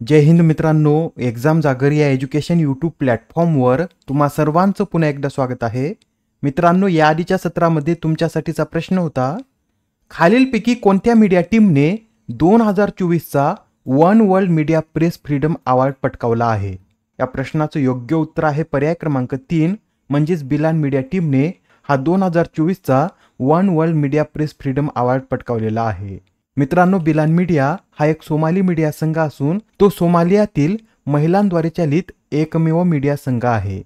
जय हिंद मित्रांनो, एक्झाम जागर या एज्युकेशन यूट्यूब प्लॅटफॉर्मवर तुम्हा सर्वांचं पुन्हा एकदा स्वागत आहे. मित्रांनो, या आधीच्या सत्रामध्ये तुमच्यासाठीचा प्रश्न होता, खालीलपैकी कोणत्या मीडिया टीमने 2024चा one world media press freedom award पटकावला आहे. या प्रश्नाचं योग्य उत्तर आहे पर्याय क्रमांक 3 म्हणजेच बिलान मीडिया टीमने हा 2024चा one world media press freedom award पटकावलेला आहे. मित्रांनो, बिलान मीडिया हा एक सोमाली मीडिया संघ असून तो सोमालियातील महिलांद्वारे चालित एकमेव मीडिया संघ आहे.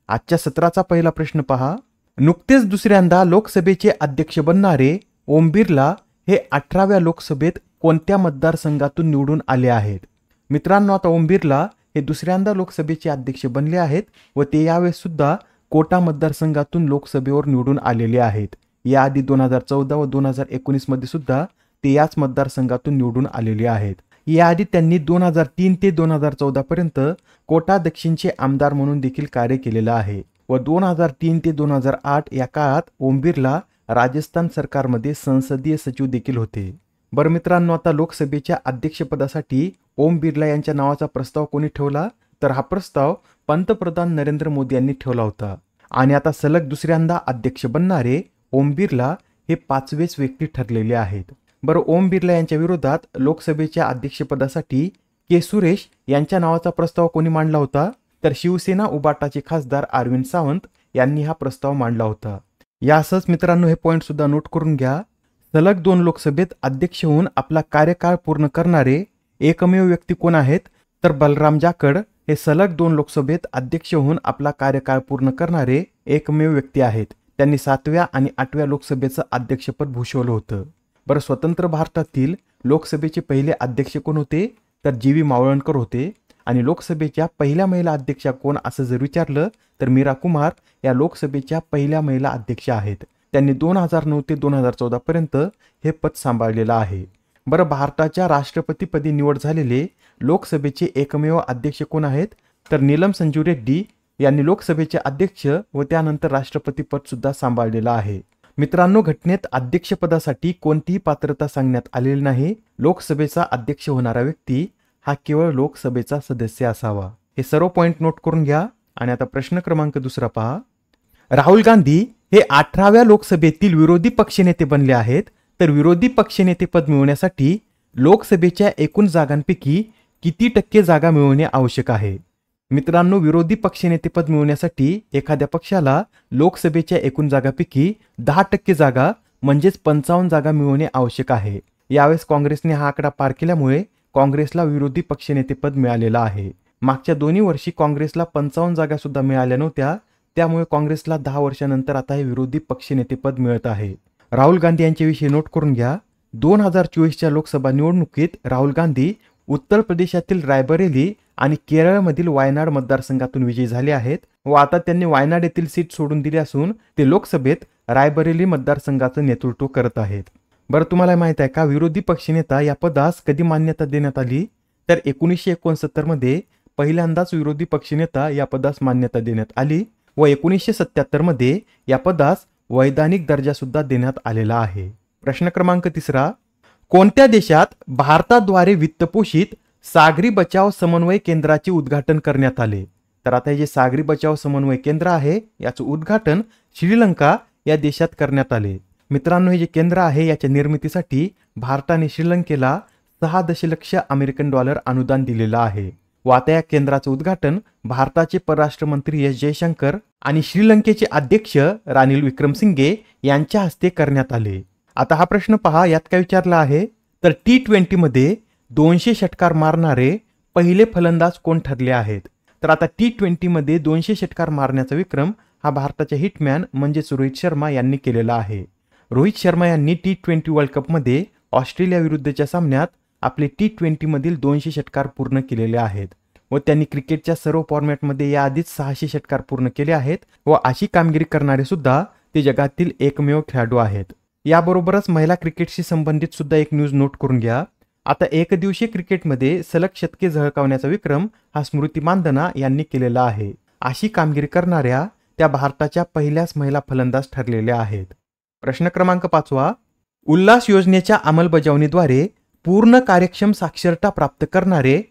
आजच्या सत्राचा पहिला प्रश्न पहा. नुकतेच दुसऱ्यांदा लोकसभेचे अध्यक्ष बनणारे ओम बिर्ला हे 18व्या लोकसभेत कोणत्या मतदारसंघातून निवडून आले आहेत. मित्रांनो, आता ओम बिर्ला हे दुसऱ्यांदा लोकसभेचे अध्यक्ष बनले आहेत व ते यावेळेस सुद्धा कोटा मतदारसंघातून लोकसभेवर निवडून आलेले आहेत. याआधी 2014 व 2019 मध्ये सुद्धा ते याच मतदारसंघातून निवडून आलेले आहेत. याआधी त्यांनी 2003 ते 2014 पर्यंत कोटा दक्षिणचे आमदार म्हणून देखील कार्य केलेलं आहे व 2003 ते 2008 या काळात ओम बिर्ला राजस्थान सरकारमध्ये संसदीय सचिव देखील होते. बरं मित्रांनो, आता लोकसभेच्या अध्यक्षपदासाठी ओम बिर्ला यांच्या नावाचा प्रस्ताव कोणी ठेवला, तर हा प्रस्ताव पंतप्रधान नरेंद्र मोदी यांनी ठेवला होता. आणि आता सलग दुसऱ्यांदा अध्यक्ष बनणारे ओम बिर्ला हे 5वेच व्यक्ती ठरलेले आहेत. बरं, ओम बिर्ला यांच्या विरोधात लोकसभेच्या अध्यक्षपदासाठी के सुरेश यांच्या नावाचा प्रस्ताव कोणी मांडला होता, तर शिवसेना उबाटाचे खासदार अरविंद सावंत यांनी हा प्रस्ताव मांडला होता. यासच मित्रांनो, हे पॉइंट सुद्धा नोट करून घ्या. सलग 2 लोकसभेत अध्यक्ष होऊन आपला कार्यकाळ पूर्ण करणारे एकमेव व्यक्ती कोण आहेत, तर बलराम जाखड हे सलग 2 लोकसभेत अध्यक्ष होऊन आपला कार्यकाळ पूर्ण करणारे एकमेव व्यक्ती आहेत. त्यांनी 7व्या आणि 8व्या लोकसभेचं अध्यक्षपद भूषवलं होतं. बरं, स्वतंत्र भारतातील लोकसभेचे पहिले अध्यक्ष कोण होते, तर जी.व्ही. मावळणकर होते. आणि लोकसभेच्या पहिल्या महिला अध्यक्षा कोण असं जर विचारलं तर मीरा कुमार या लोकसभेच्या पहिल्या महिला अध्यक्ष आहेत. त्यांनी 2009 ते 2014 पर्यंत हे पद सांभाळलेलं आहे. बरं, भारताच्या राष्ट्रपतीपदी निवड झालेले लोकसभेचे एकमेव अध्यक्ष कोण आहेत, तर नीलम संजू रेड्डी यांनी लोकसभेचे अध्यक्ष व त्यानंतर राष्ट्रपती पद सुद्धा सांभाळलेलं आहे. मित्रांनो, घटनेत अध्यक्षपदासाठी कोणतीही पात्रता सांगण्यात आलेली नाही. लोकसभेचा अध्यक्ष होणारा व्यक्ती हा केवळ लोकसभेचा सदस्य असावा. हे सर्व पॉइंट नोट करून घ्या. आणि आता प्रश्न क्रमांक 2 पहा. राहुल गांधी हे 18व्या लोकसभेतील विरोधी पक्षनेते बनले आहेत, तर विरोधी पक्षनेते पद मिळवण्यासाठी लोकसभेच्या एकूण जागांपैकी किती टक्के जागा मिळवणे आवश्यक आहे. मित्रांनो, विरोधी पक्षनेतेपद मिळवण्यासाठी एखाद्या पक्षाला लोकसभेच्या एकूण जागांपैकी 10% जागा म्हणजेच 55 जागा मिळवणे आवश्यक आहे. यावेळेस काँग्रेसने हा आकडा पार केल्यामुळे काँग्रेसला विरोधी पक्षनेतेपद मिळालेलं आहे. मागच्या 2 वर्षी काँग्रेसला 55 जागा सुद्धा मिळाल्या नव्हत्या, त्यामुळे काँग्रेसला 10 वर्षानंतर आता हे विरोधी पक्षनेतेपद मिळत आहे. राहुल गांधी यांच्याविषयी नोट करून घ्या. 2024च्या लोकसभा निवडणुकीत राहुल गांधी उत्तर प्रदेशातील रायबरेली आणि केरळमधील वायनाड मतदारसंघातून विजयी झाले आहेत व आता त्यांनी वायनाड येथील सीट सोडून दिली असून ते लोकसभेत रायबरेली मतदारसंघाचं नेतृत्व करत आहेत. बरं, तुम्हाला माहित आहे का, विरोधी पक्षनेता या पदास कधी मान्यता देण्यात आली, तर 1969 मध्ये पहिल्यांदाच विरोधी पक्षनेता या पदास मान्यता देण्यात आली व 1977 मध्ये या पदास वैधानिक दर्जा सुद्धा देण्यात आलेला आहे. प्रश्न क्रमांक 3. कोणत्या देशात भारताद्वारे वित्तपोषित सागरी बचाव समन्वय केंद्राचे उद्घाटन करण्यात आले, तर आता हे जे सागरी बचाव समन्वय केंद्र आहे याचं उद्घाटन श्रीलंका या देशात करण्यात आले. मित्रांनो, हे जे केंद्र आहे याच्या निर्मितीसाठी भारताने श्रीलंकेला 6 दशलक्ष अमेरिकन डॉलर अनुदान दिलेलं आहे व आता या केंद्राचं उद्घाटन भारताचे परराष्ट्र मंत्री एस जयशंकर आणि श्रीलंकेचे अध्यक्ष रानिल विक्रमसिंघे यांच्या हस्ते करण्यात आले. आता हा प्रश्न पहा, यात काय विचारला आहे, तर T20 मध्ये 200 षटकार मारणारे पहिले फलंदाज कोण ठरले आहेत. तर आता T20 मध्ये 200 षटकार मारण्याचा विक्रम हा भारताच्या हिटमॅन म्हणजेच रोहित शर्मा यांनी केलेला आहे. रोहित शर्मा यांनी T20 वर्ल्ड कपमध्ये ऑस्ट्रेलिया विरुद्धच्या सामन्यात आपले T20 मधील 200 षटकार पूर्ण केलेले आहेत व त्यांनी क्रिकेटच्या सर्व फॉर्मॅटमध्ये याआधीच 600 षटकार पूर्ण केले आहेत व अशी कामगिरी करणारे सुद्धा ते जगातील एकमेव खेळाडू आहेत. याबरोबरच महिला क्रिकेटशी संबंधित सुद्धा एक न्यूज नोट करून घ्या. आता एकदिवसीय क्रिकेटमध्ये सलग शतके झळकावण्याचा विक्रम हा स्मृती मानधना यांनी केलेला आहे. अशी कामगिरी करणाऱ्या त्या भारताच्या पहिल्याच महिला फलंदाज ठरलेल्या आहेत. प्रश्न क्रमांक 5. उल्हास योजनेच्या अंमलबजावणीद्वारे पूर्ण कार्यक्षम साक्षरता प्राप्त करणारे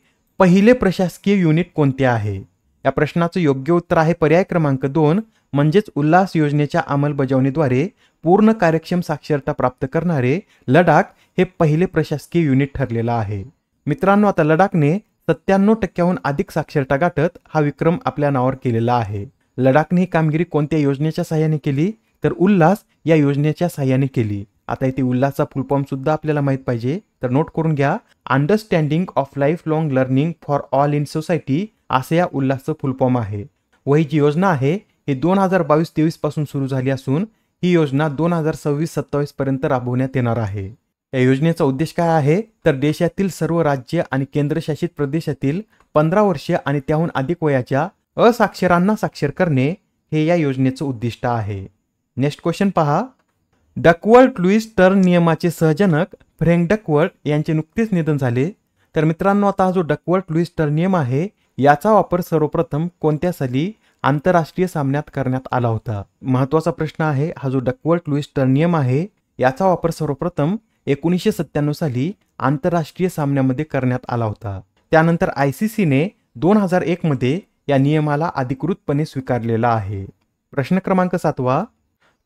पहिले प्रशासकीय युनिट कोणते आहे? या प्रश्नाचं योग्य उत्तर आहे पर्याय क्रमांक 2 म्हणजेच उल्हास योजनेच्या अंमलबजावणीद्वारे पूर्ण कार्यक्षम साक्षरता प्राप्त करणारे लडाख हे पहिले प्रशासकीय युनिट ठरलेलं आहे. मित्रांनो, आता लडाखने 97% अधिक साक्षरता गाठत हा विक्रम आपल्या नावावर केलेला आहे. लडाखने ही कामगिरी कोणत्या योजनेच्या सहाय्याने केली? तर उल्हास या योजनेच्या सहाय्याने केली. आता इथे उल्हासचा फुल फॉर्म सुद्धा आपल्याला माहित पाहिजे, तर नोट करून घ्या. Understanding of life long learning for all in society असे या उल्हासचं फुल फॉर्म आहे. व ही जी योजना आहे ही 2022-23 पासून सुरू झाली असून ही योजना 2026-27 पर्यंत राबवण्यात येणार आहे. या योजनेचा उद्देश काय आहे? तर देशातील सर्व राज्य आणि केंद्रशासित प्रदेशातील 15 वर्षे आणि त्याहून अधिक वयाच्या असाक्षरांना साक्षर करणे हे या योजनेचं उद्दिष्ट आहे. नेक्स्ट क्वेश्चन पहा. डकवर्थ लुईस टर्न नियमाचे सहजनक फ्रँक डकवर्थ यांचे नुकतेच निधन झाले. तर मित्रांनो, आता हा जो डकवर्थ लुईस टर्न नियम आहे याचा वापर सर्वप्रथम कोणत्या साली आंतरराष्ट्रीय सामन्यात करण्यात आला होता? महत्वाचा प्रश्न आहे. हा जो डकवर्थ लुईस टर्न नियम आहे याचा वापर सर्वप्रथम 1997 साली आंतरराष्ट्रीय सामन्यामध्ये करण्यात आला होता. त्यानंतर ICCने 2001 मध्ये या नियमाला अधिकृतपणे स्वीकारलेला आहे. प्रश्न क्रमांक 7.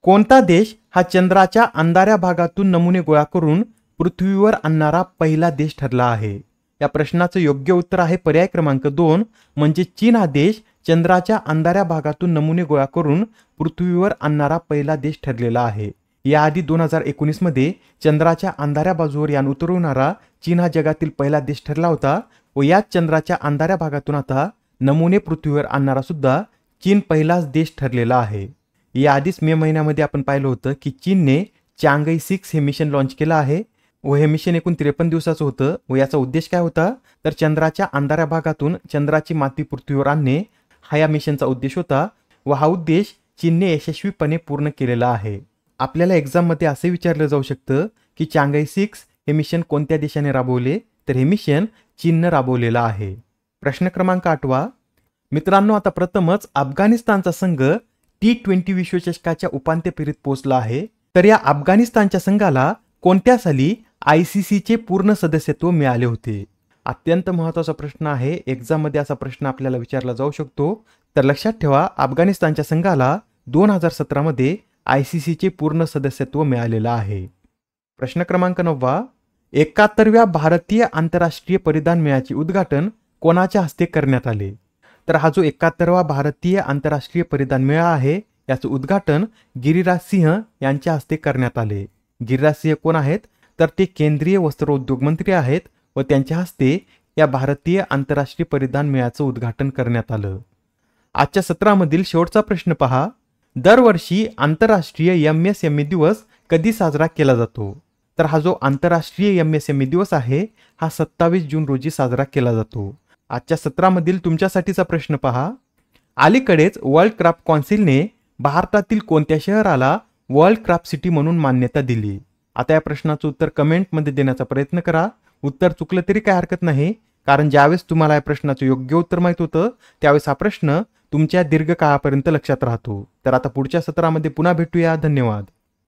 कोणता देश हा चंद्राच्या अंधाऱ्या भागातून नमुने गोळा करून पृथ्वीवर आणणारा पहिला देश ठरला आहे? या प्रश्नाचं योग्य उत्तर आहे पर्याय क्रमांक 2 म्हणजे चीन हा देश चंद्राच्या अंधाऱ्या भागातून नमुने गोळा करून पृथ्वीवर आणणारा पहिला देश ठरलेला आहे. याआधी 2019 मध्ये चंद्राच्या अंधाऱ्या बाजूवर यान उतरवणारा चीन हा जगातील पहिला देश ठरला होता व याच चंद्राच्या अंधाऱ्या भागातून आता नमुने पृथ्वीवर आणणारा सुद्धा चीन पहिलाच देश ठरलेला आहे. याआधीच मे महिन्यामध्ये आपण पाहिलं होतं की चीनने चांगई 6 हे मिशन लॉन्च केलं आहे व हे मिशन एकूण 53 दिवसाचं होतं व याचा उद्देश काय होता? तर चंद्राच्या अंधाऱ्या भागातून चंद्राची माती पृथ्वीवर आणणे हा या मिशनचा उद्देश होता व हा उद्देश चीनने यशस्वीपणे पूर्ण केलेला आहे. आपल्याला एक्झाममध्ये असे विचारलं जाऊ शकतं की चांगई 6 हे मिशन कोणत्या देशाने राबवले? तर हे मिशन चीनने राबवलेलं आहे. प्रश्न क्रमांक 8. मित्रांनो, आता प्रथमच अफगाणिस्तानचा संघ T20 विश्वचषकाच्या उपांत्य फेरीत पोहोचला आहे. तर या अफगाणिस्तानच्या संघाला कोणत्या साली ICCचे पूर्ण सदस्यत्व मिळाले होते? अत्यंत महत्त्वाचा प्रश्न आहे. एक्झाममध्ये असा प्रश्न आपल्याला विचारला जाऊ शकतो. तर लक्षात ठेवा, अफगाणिस्तानच्या संघाला 2017 मध्ये ICCचे पूर्ण सदस्यत्व मिळालेलं आहे. प्रश्न क्रमांक 9. 71व्या भारतीय आंतरराष्ट्रीय परिधान मेळ्याचे उद्घाटन कोणाच्या हस्ते करण्यात आले? तर हा जो 71वा भारतीय आंतरराष्ट्रीय परिधान मेळा आहे याचं उद्घाटन गिरिराज सिंह यांच्या हस्ते करण्यात आले. गिरिराज सिंह कोण आहेत? तर ते केंद्रीय वस्त्रोद्योग मंत्री आहेत व त्यांच्या हस्ते या भारतीय आंतरराष्ट्रीय परिधान मेळ्याचं उद्घाटन करण्यात आलं. आजच्या सत्रामधील शेवटचा प्रश्न पहा. दरवर्षी आंतरराष्ट्रीय MSME दिवस कधी साजरा केला जातो? तर हा जो आंतरराष्ट्रीय MSME दिवस आहे हा 27 जून रोजी साजरा केला जातो. आजच्या सत्रामधील तुमच्यासाठीचा प्रश्न पहा. अलीकडेच वर्ल्ड क्राफ्ट कौन्सिलने भारतातील कोणत्या शहराला वर्ल्ड क्राफ्ट सिटी म्हणून मान्यता दिली? आता या प्रश्नाचं उत्तर कमेंटमध्ये देण्याचा प्रयत्न करा. उत्तर चुकलं तरी काय हरकत नाही, कारण ज्यावेळेस तुम्हाला या प्रश्नाचं योग्य उत्तर माहित होतं त्यावेळेस हा प्रश्न तुमच्या दीर्घकाळापर्यंत लक्षात राहतो. तर आता पुढच्या सत्रामध्ये पुन्हा भेटूया. धन्यवाद.